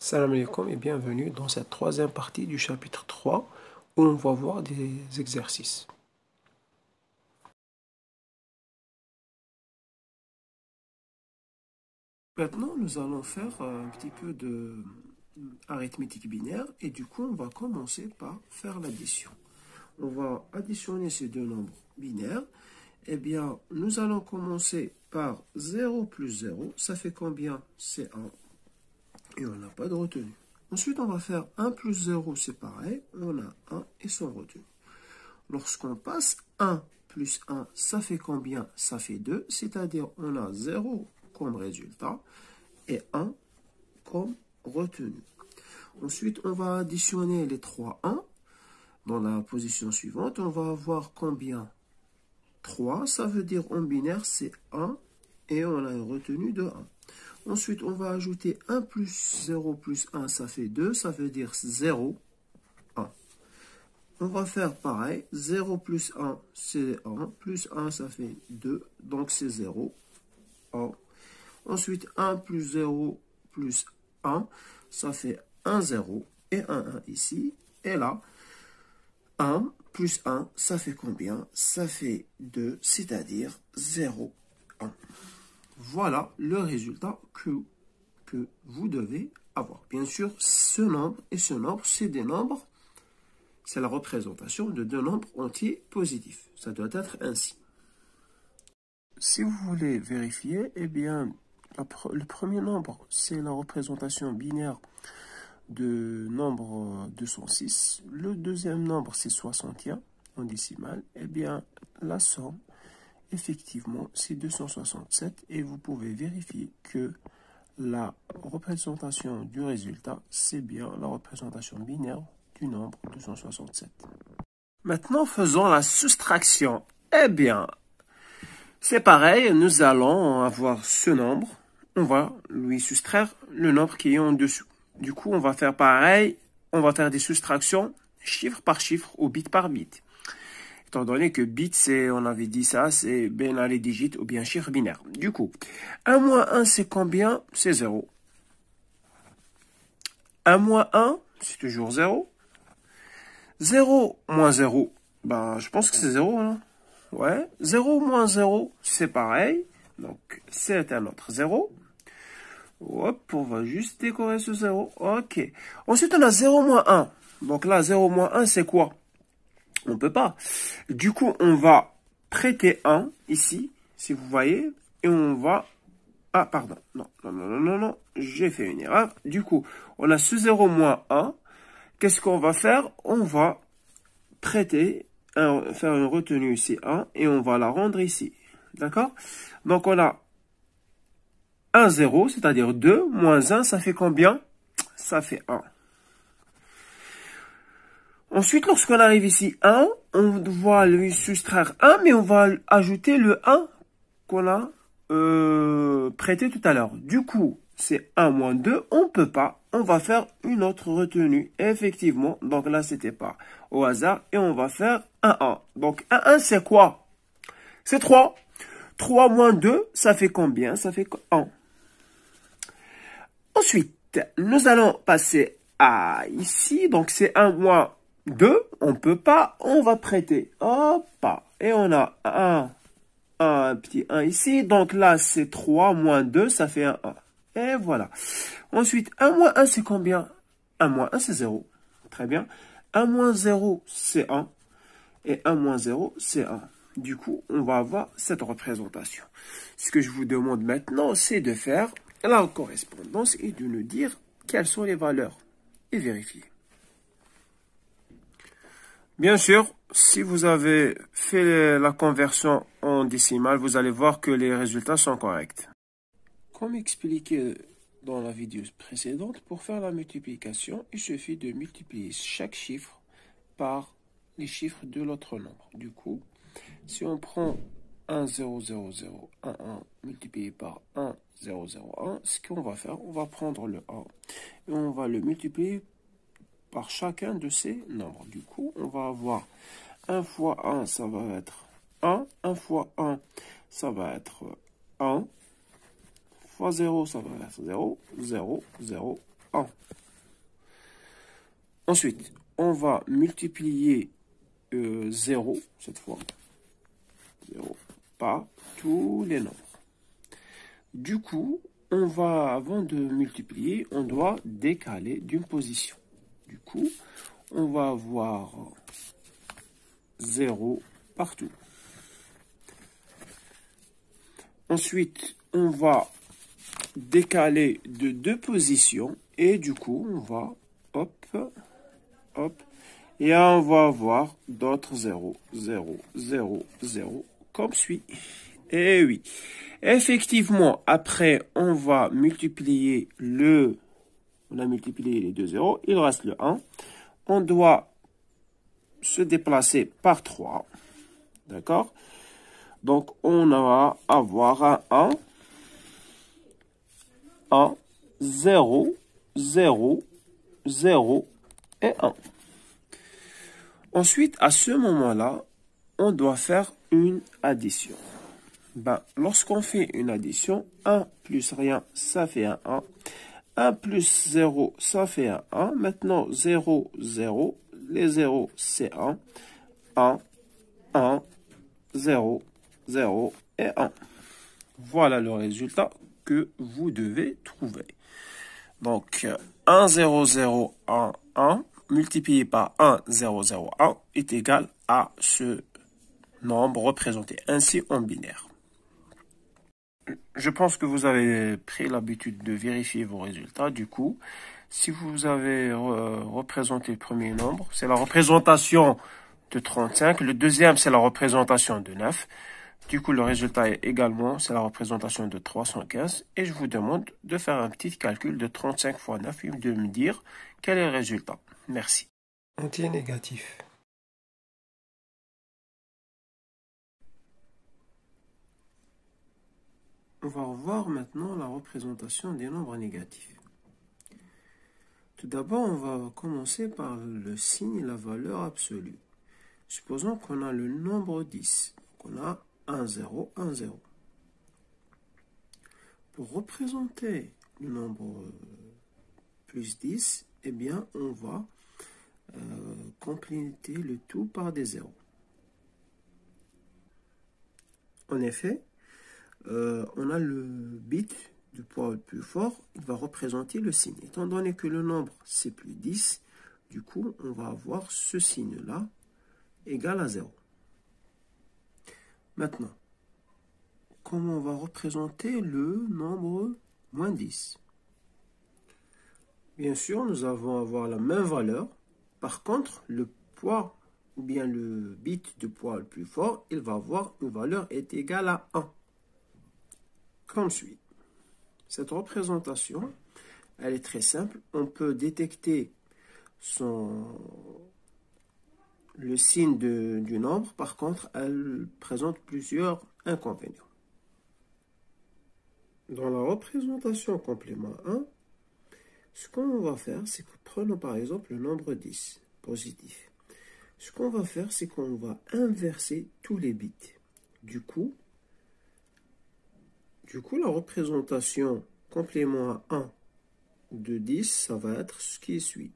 Salam alaikum et bienvenue dans cette troisième partie du chapitre 3 où on va voir des exercices. Maintenant, nous allons faire un petit peu de arithmétique binaire et du coup, on va commencer par faire l'addition. On va additionner ces deux nombres binaires. Eh bien, nous allons commencer par 0 plus 0. Ça fait combien? C'est 1. Et on n'a pas de retenue. Ensuite, on va faire 1 plus 0, c'est pareil. On a 1 et sans retenue. Lorsqu'on passe 1 plus 1, ça fait combien? Ça fait 2, c'est-à-dire on a 0 comme résultat et 1 comme retenue. Ensuite, on va additionner les 3 1 dans la position suivante. On va avoir combien? 3, ça veut dire en binaire, c'est 1 et on a une retenue de 1. Ensuite, on va ajouter 1 plus 0 plus 1, ça fait 2, ça veut dire 0, 1. On va faire pareil, 0 plus 1, c'est 1, plus 1, ça fait 2, donc c'est 0, 1. Ensuite, 1 plus 0 plus 1, ça fait 1, 0, et 1, 1 ici, et là, 1 plus 1, ça fait combien? Ça fait 2, c'est-à-dire 0, 1. Voilà le résultat que vous devez avoir. Bien sûr, ce nombre et ce nombre, c'est des nombres, c'est la représentation de deux nombres entiers positifs. Ça doit être ainsi. Si vous voulez vérifier, eh bien, le premier nombre, c'est la représentation binaire de nombre 206. Le deuxième nombre, c'est 61 en décimale. Eh bien, la somme, effectivement, c'est 267 et vous pouvez vérifier que la représentation du résultat, c'est bien la représentation binaire du nombre 267. Maintenant, faisons la soustraction. Eh bien, c'est pareil, nous allons avoir ce nombre. On va lui soustraire le nombre qui est en dessous. Du coup, on va faire pareil. On va faire des soustractions chiffre par chiffre ou bit par bit. Étant donné que bit, on avait dit ça, c'est bien les digits ou bien chiffre binaire. Du coup, 1 moins 1, c'est combien? C'est 0. 1 moins 1, c'est toujours 0. 0 moins 0, ben, je pense que c'est 0, hein? Ouais. 0 moins 0, c'est pareil. Donc, c'est un autre 0. Hop, on va juste décorer ce 0. Ok. Ensuite, on a 0 moins 1. Donc là, 0 moins 1, c'est quoi? On ne peut pas. Du coup, on va prêter 1 ici, si vous voyez, et on va... Ah, pardon. Non. J'ai fait une erreur. Du coup, on a ce 0 moins 1. Qu'est-ce qu'on va faire? On va prêter, faire une retenue ici 1, et on va la rendre ici. D'accord? Donc, on a 1, 0, c'est-à-dire 2, moins 1, ça fait combien? Ça fait 1. Ensuite, lorsqu'on arrive ici 1, on va lui soustraire 1, mais on va ajouter le 1 qu'on a prêté tout à l'heure. Du coup, c'est 1 moins 2, on ne peut pas. On va faire une autre retenue. Effectivement, donc là, c'était pas au hasard. Et on va faire 1, 1. Donc, 1, 1, c'est quoi? C'est 3. 3 moins 2, ça fait combien? Ça fait 1. Ensuite, nous allons passer à ici. Donc, c'est 1 moins 2. On ne peut pas. On va prêter. Hop. Et on a un petit 1 ici. Donc là, c'est 3 moins 2. Ça fait un 1. Et voilà. Ensuite, 1 moins 1, c'est combien? 1 moins 1, c'est 0. Très bien. 1 moins 0, c'est 1. Et 1 moins 0, c'est 1. Du coup, on va avoir cette représentation. Ce que je vous demande maintenant, c'est de faire la correspondance et de nous dire quelles sont les valeurs et vérifier. Bien sûr, si vous avez fait la conversion en décimale, vous allez voir que les résultats sont corrects. Comme expliqué dans la vidéo précédente, pour faire la multiplication, il suffit de multiplier chaque chiffre par les chiffres de l'autre nombre. Du coup, si on prend 1, 0, 0, 0, 1, 1 multiplié par 1, 0, 0, 1, ce qu'on va faire, on va prendre le 1 et on va le multiplier par chacun de ces nombres. Du coup, on va avoir 1 fois 1, ça va être 1. 1 fois 1, ça va être 1. Fois 0, ça va être 0, 0, 0, 1. Ensuite, on va multiplier 0, cette fois, 0, par tous les nombres. Du coup, on va, avant de multiplier, on doit décaler d'une position. Du coup, on va avoir 0 partout. Ensuite, on va décaler de 2 positions et du coup, on va, hop, hop, et on va avoir d'autres 0, 0, 0, 0, comme suit. Et oui, effectivement, après, on va multiplier on a multiplié les deux zéros, il reste le 1. On doit se déplacer par 3, d'accord? Donc, on va avoir un 1, 0, 0, 0 et 1. Ensuite, à ce moment-là, on doit faire une addition. Lorsqu'on fait une addition, 1 plus rien, ça fait un 1. 1 plus 0, ça fait un 1. Maintenant, 0, 0. Les 0, c'est 1. 1, 1, 0, 0 et 1. Voilà le résultat que vous devez trouver. Donc, 1, 0, 0, 1, 1, multiplié par 1, 0, 0, 1 est égal à ce nombre représenté ainsi en binaire. Je pense que vous avez pris l'habitude de vérifier vos résultats. Du coup, si vous avez représenté le premier nombre, c'est la représentation de 35. Le deuxième, c'est la représentation de 9. Du coup, le résultat est également, c'est la représentation de 315. Et je vous demande de faire un petit calcul de 35 fois 9 et de me dire quel est le résultat. Merci. Entier négatif. On va revoir maintenant la représentation des nombres négatifs. Tout d'abord, on va commencer par le signe et la valeur absolue. Supposons qu'on a le nombre 10. Donc on a 1, 0, 1, 0. Pour représenter le nombre plus 10, eh bien, on va compléter le tout par des zéros. En effet, on a le bit du poids le plus fort, il va représenter le signe. Étant donné que le nombre, c'est plus 10, du coup, on va avoir ce signe-là égal à 0. Maintenant, comment on va représenter le nombre moins 10? Bien sûr, nous allons avoir la même valeur. Par contre, le poids ou bien le bit de poids le plus fort, il va avoir une valeur est égale à 1. Comme suit. Cette représentation, elle est très simple. On peut détecter le signe du nombre. Par contre, elle présente plusieurs inconvénients. Dans la représentation complément 1, ce qu'on va faire, c'est que prenons par exemple le nombre 10, positif. Ce qu'on va faire, c'est qu'on va inverser tous les bits. Du coup, la représentation complément à 1 de 10, ça va être ce qui suit.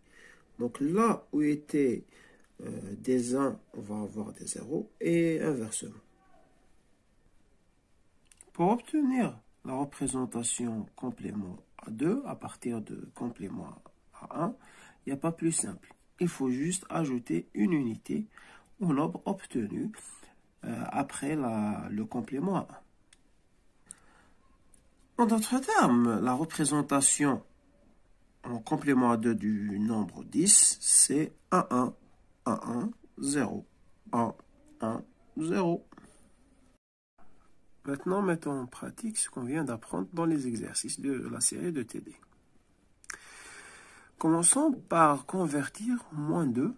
Donc là où étaient des 1, on va avoir des 0 et inversement. Pour obtenir la représentation complément à 2 à partir de complément à 1, il n'y a pas plus simple. Il faut juste ajouter une unité au nombre obtenu après le complément à 1. En d'autres termes, la représentation en complément à 2 du nombre 10, c'est 1, 1, 1, 1, 0, 1, 1, 0. Maintenant, mettons en pratique ce qu'on vient d'apprendre dans les exercices de la série de TD. Commençons par convertir moins 2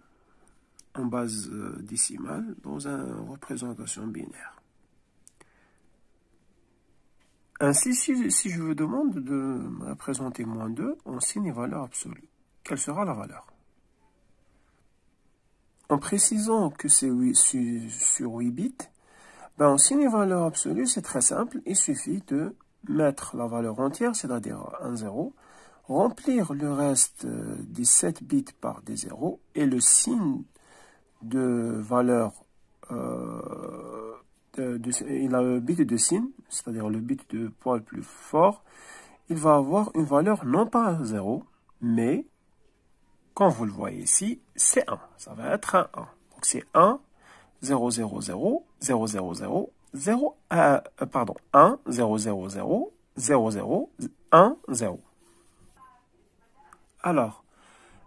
en base décimale dans une représentation binaire. Ainsi, si je vous demande de me représenter moins 2 en signe et valeur absolue, quelle sera la valeur? En précisant que c'est sur 8 bits, en signe et valeur absolue, c'est très simple. Il suffit de mettre la valeur entière, c'est-à-dire 1, 0, remplir le reste des 7 bits par des zéros et le signe de valeur, il a le bit de signe, c'est-à-dire le bit de poids le plus fort, il va avoir une valeur non pas 0, mais, comme vous le voyez ici, c'est 1. Ça va être un 1. Donc c'est 1, 0, 0, 0, 0, 0, 0, 0, pardon, 1, 0, 0, 0, 0, 0, 1, 0. Alors,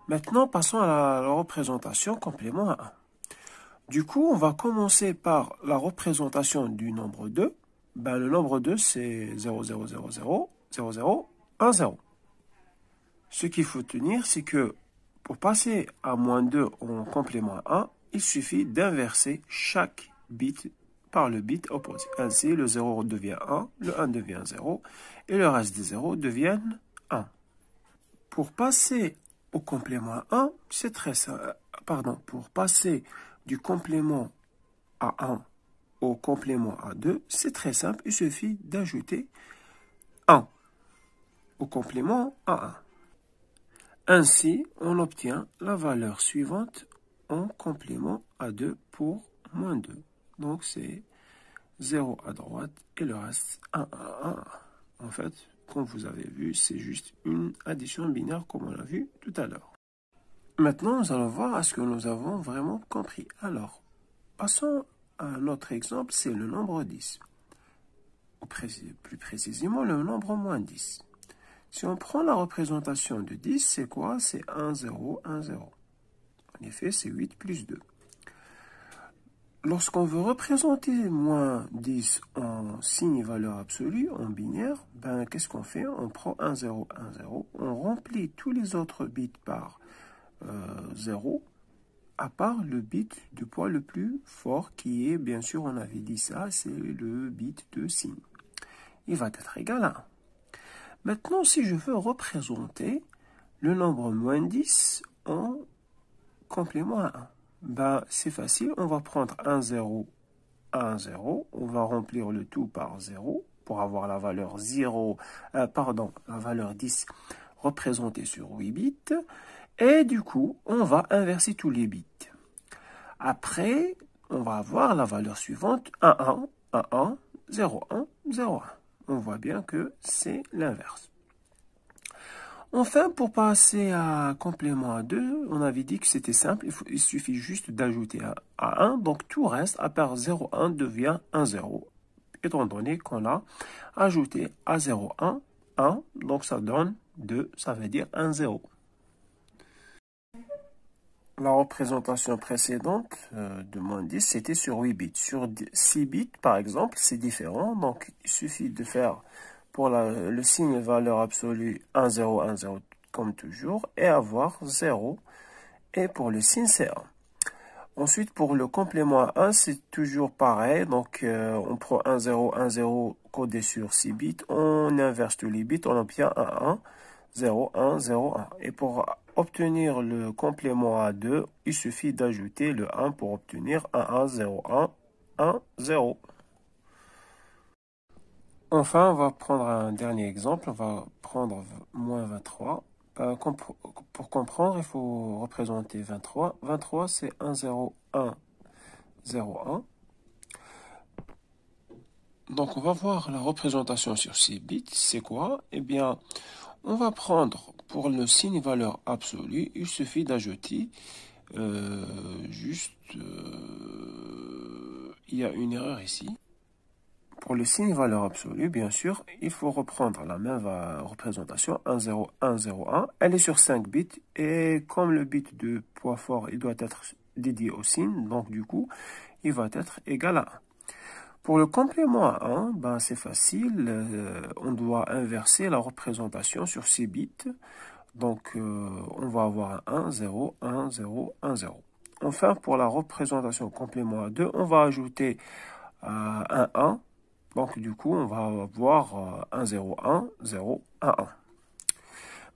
maintenant, passons à la représentation complément à 1. Du coup, on va commencer par la représentation du nombre 2. Ben, le nombre 2, c'est 0, 0, 0, 0, 0, 0, 1, 0. Ce qu'il faut tenir, c'est que pour passer à moins 2 en complément à 1, il suffit d'inverser chaque bit par le bit opposé. Ainsi, le 0 devient 1, le 1 devient 0, et le reste des 0 deviennent 1. Pour passer au complément à 1, c'est très simple. Pardon, pour passer du complément à 1 au complément à 2, c'est très simple. Il suffit d'ajouter 1 au complément à 1. Ainsi, on obtient la valeur suivante en complément à 2 pour moins 2. Donc, c'est 0 à droite et le reste 1 à 1. En fait, comme vous avez vu, c'est juste une addition binaire comme on l'a vu tout à l'heure. Maintenant, nous allons voir à ce que nous avons vraiment compris. Alors, passons à notre exemple, c'est le nombre 10. Plus précisément, le nombre moins 10. Si on prend la représentation de 10, c'est quoi? C'est 1, 0, 1, 0. En effet, c'est 8 plus 2. Lorsqu'on veut représenter moins 10 en signe valeur absolue, en binaire, ben, qu'est-ce qu'on fait? On prend 1, 0, 1, 0. On remplit tous les autres bits par 0, à part le bit de poids le plus fort, qui est, bien sûr, on avait dit ça, c'est le bit de signe. Il va être égal à 1. Maintenant, si je veux représenter le nombre moins 10 en complément à 1, ben, c'est facile. On va prendre 1, 0, 1, 0. On va remplir le tout par 0 pour avoir la valeur 0, la valeur 10 représentée sur 8 bits. Et du coup, on va inverser tous les bits. Après, on va avoir la valeur suivante, 1, 1, 1, 1, 0, 1, 0, 1. On voit bien que c'est l'inverse. Enfin, pour passer à complément à 2, on avait dit que c'était simple, il suffit juste d'ajouter à 1, donc tout reste, à part 0, 1 devient 1, 0, étant donné qu'on a ajouté à 0, 1, 1, donc ça donne 2, ça veut dire 1, 0. La représentation précédente de moins 10, c'était sur 8 bits. Sur 6 bits, par exemple, c'est différent. Donc, il suffit de faire pour le signe valeur absolue 1, 0, 1, 0, comme toujours, et avoir 0. Et pour le signe, c'est 1. Ensuite, pour le complément à 1, c'est toujours pareil. Donc, on prend 1, 0, 1, 0 codé sur 6 bits. On inverse tous les bits, on obtient 1, 1. 0, 1, 0, 1. Et pour obtenir le complément à 2, il suffit d'ajouter le 1 pour obtenir 1, 1, 0, 1, 1, 0. Enfin, on va prendre un dernier exemple. On va prendre moins 23. Pour comprendre, il faut représenter 23. 23, c'est 1, 0, 1, 0, 1. Donc, on va voir la représentation sur ces bits. C'est quoi? Eh bien, on va prendre pour le signe valeur absolue, il suffit d'ajouter il y a une erreur ici. Pour le signe valeur absolue, bien sûr, il faut reprendre la même représentation, 1, 0, 1, 0, 1. Elle est sur 5 bits et comme le bit de poids fort, il doit être dédié au signe, donc du coup, il va être égal à 1. Pour le complément à 1, ben c'est facile, on doit inverser la représentation sur 6 bits. Donc, on va avoir un 1, 0, 1, 0, 1, 0. Enfin, pour la représentation complément à 2, on va ajouter un 1. Donc, du coup, on va avoir 1, 0, 1, 0, 1, 1.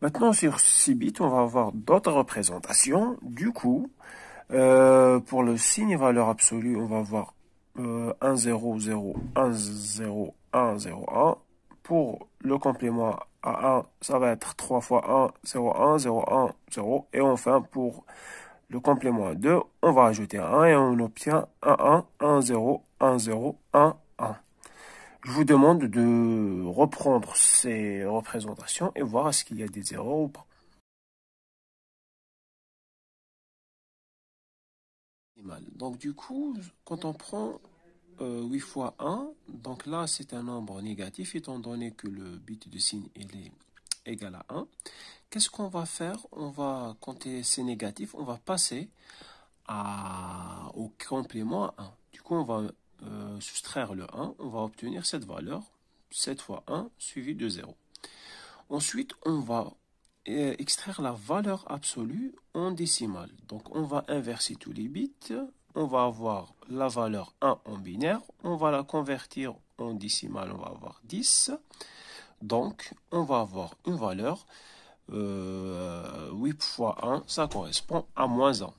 Maintenant, sur 6 bits, on va avoir d'autres représentations. Du coup, pour le signe valeur absolue, on va avoir 1, 0, 0, 1, 0, 1, 0, 1. pour le complément à 1, ça va être 3 fois 1, 0, 1, 0, 1, 0. Et enfin, pour le complément à 2, on va ajouter 1 et on obtient 1, 1, 1, 0, 1, 0, 1, 1. Je vous demande de reprendre ces représentations et voir est-ce qu'il y a des erreurs ou pas. Donc du coup, quand on prend 8 fois 1, donc là c'est un nombre négatif étant donné que le bit de signe il est égal à 1. Qu'est-ce qu'on va faire? On va compter ces négatifs, on va passer au complément à 1. Du coup, on va soustraire le 1, on va obtenir cette valeur, 7 fois 1 suivi de 0. Ensuite, on va extraire la valeur absolue en décimale. Donc, on va inverser tous les bits. On va avoir la valeur 1 en binaire. On va la convertir en décimale. On va avoir 10. Donc, on va avoir une valeur 8 fois 1. Ça correspond à moins 1.